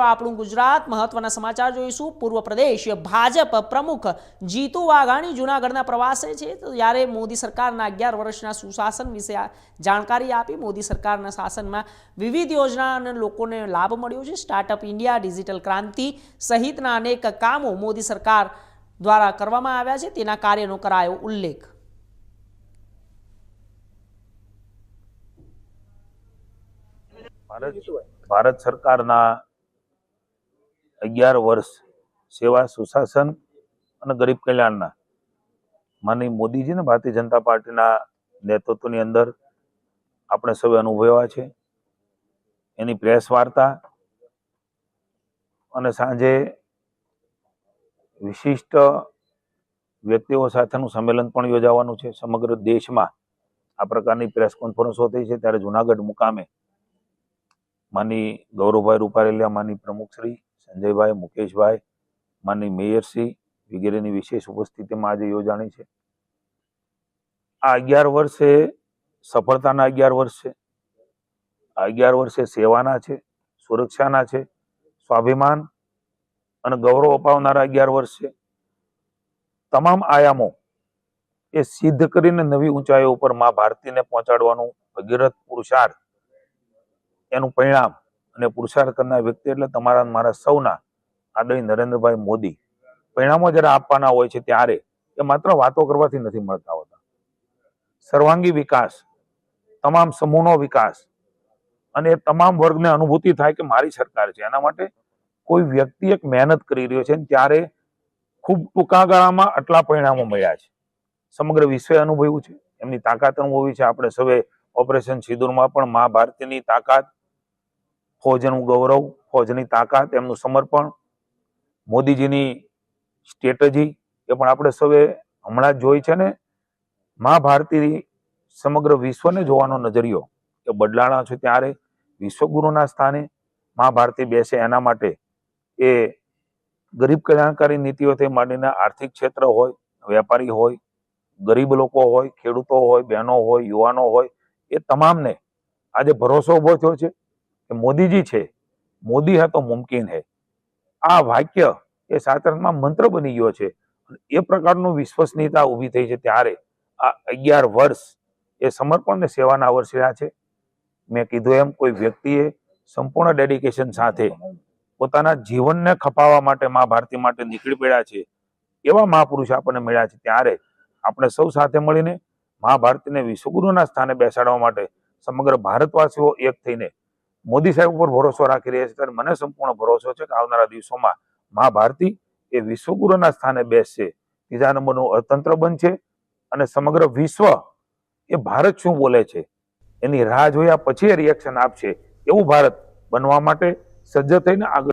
આપણું ગુજરાત મહત્વના સમાચાર જોઈશું। પૂર્વ પ્રદેશ ભાજપ પ્રમુખ જીતુ વાઘાણી જૂનાગઢના પ્રવાસે છે। તો જ્યારે મોદી સરકારના 11 વર્ષના સુશાસન વિશે જાણકારી આપી। મોદી સરકારના શાસનમાં વિવિધ યોજના અને લોકોને લાભ મળ્યો છે। સ્ટાર્ટઅપ ઇન્ડિયા, ડિજિટલ ક્રાંતિ સહિતના અનેક કામો મોદી સરકાર દ્વારા કરવામાં આવ્યા છે, તેના કાર્યનો કરાયો ઉલ્લેખ। ભારત સરકારના 11 વર્ષ સેવા, સુશાસન અને ગરીબ કલ્યાણના માનનીય મોદીજીને ભારતીય જનતા પાર્ટીના નેતૃત્વની અંદર આપણે સૌએ અનુભવ્યા છે। એની પ્રેસ વાર્તા અને સાંજે વિશિષ્ટ વ્યક્તિઓ સાથેનું સંમેલન પણ યોજાવાનું છે। સમગ્ર દેશમાં આ પ્રકારની પ્રેસ કોન્ફરન્સો થઈ છે, ત્યારે જૂનાગઢ મુકામે માનની ગૌરવભાઈ રૂપારેલિયા, માનની પ્રમુખશ્રી સંજયભાઈ, મુકેશભાઈ, માનની મેયરશ્રી વગેરેની વિશેષ ઉપસ્થિતિમાં આજે યોજાણી છે। આ 11 વર્ષ એ સફળતાના 11 વર્ષ છે। આ 11 વર્ષ એ સેવાના છે, સુરક્ષાના છે, સ્વાભિમાન અને ગૌરવ અપાવનારા 11 વર્ષ છે। તમામ આયામો એ સિદ્ધ કરીને નવી ઊંચાઈઓ ઉપર મા ભારતીને પહોંચાડવાનું ભગીરથ પુરુષાર્થ, એનું પરિણામ અને પુરુષાર્થ કરનાર વ્યક્તિ એટલે તમારા મારા સૌના આદરણીય નરેન્દ્રભાઈ મોદી। પરિણામો જ્યારે આપવાના હોય છે ત્યારે એ માત્ર વાતો કરવાથી નથી મળતા હોતા। સર્વાંગી વિકાસ, તમામ સમૂહનો વિકાસ અને એ તમામ વર્ગને અનુભૂતિ થાય કે મારી સરકાર છે। એના માટે કોઈ વ્યક્તિ એક મહેનત કરી રહ્યો છે, ત્યારે ખૂબ ટૂંકા ગાળામાં આટલા પરિણામો મળ્યા છે। સમગ્ર વિશ્વે અનુભવ્યું છે, એમની તાકાત અનુભવી છે। આપણે સૌએ ઓપરેશન સિંદૂરમાં પણ મા ભારતીની તાકાત, ફૌજનું ગૌરવ, ફૌજની તાકાત, એમનું સમર્પણ, મોદીજીની સ્ટ્રેટેજી એ પણ આપણે સૌએ હમણાં જ જોઈ છે ને। મા ભારતી સમગ્ર વિશ્વને જોવાનો નજરિયો એ બદલાણા છે, ત્યારે વિશ્વગુરુના સ્થાને મા ભારતી બેસે એના માટે એ ગરીબ કલ્યાણકારી નીતિઓથી માંડીને આર્થિક ક્ષેત્ર હોય, વેપારી હોય, ગરીબ લોકો હોય, ખેડૂતો હોય, બહેનો હોય, યુવાનો હોય, એ તમામને આજે ભરોસો ઉભો થયો છે કે મોદીજી છે, મોદી હે તો મુમકિન હે। આ વાક્ય એ સાતરમાં મંત્ર બની ગયો છે। એ પ્રકારનું વિશ્વસનીયતા ઊભી થઈ છે, ત્યારે આ 11 વર્ષ એ સમર્પણ ને સેવાના વર્ષ રહ્યા છે। મેં કીધું એમ કોઈ વ્યક્તિએ સંપૂર્ણ ડેડિકેશન સાથે પોતાના જીવનને ખપાવવા માટે મા ભારતી માટે નીકળી પડ્યા છે, એવા મહાપુરુષ આપણને મળ્યા છે। ત્યારે આપણે સૌ સાથે મળીને મા ભારતીને વિશ્વગુરુના સ્થાને બેસાડવા માટે સમગ્ર ભારતવાસીઓ એક થઈને મોદી સાહેબ ઉપર ભરોસો રાખી રહ્યા છે। ત્યારે મને સંપૂર્ણ ભરોસો છે કે આવનારા દિવસોમાં મા ભારતી એ વિશ્વગુરુના સ્થાને બેસશે, 3જા નંબરનું અર્થતંત્ર બનશે અને સમગ્ર વિશ્વ એ ભારત શું બોલે છે એની રાહ જોયા પછી એ રિએક્શન આપશે। એવું ભારત બનવા માટે સજ્જ થઈને આગળ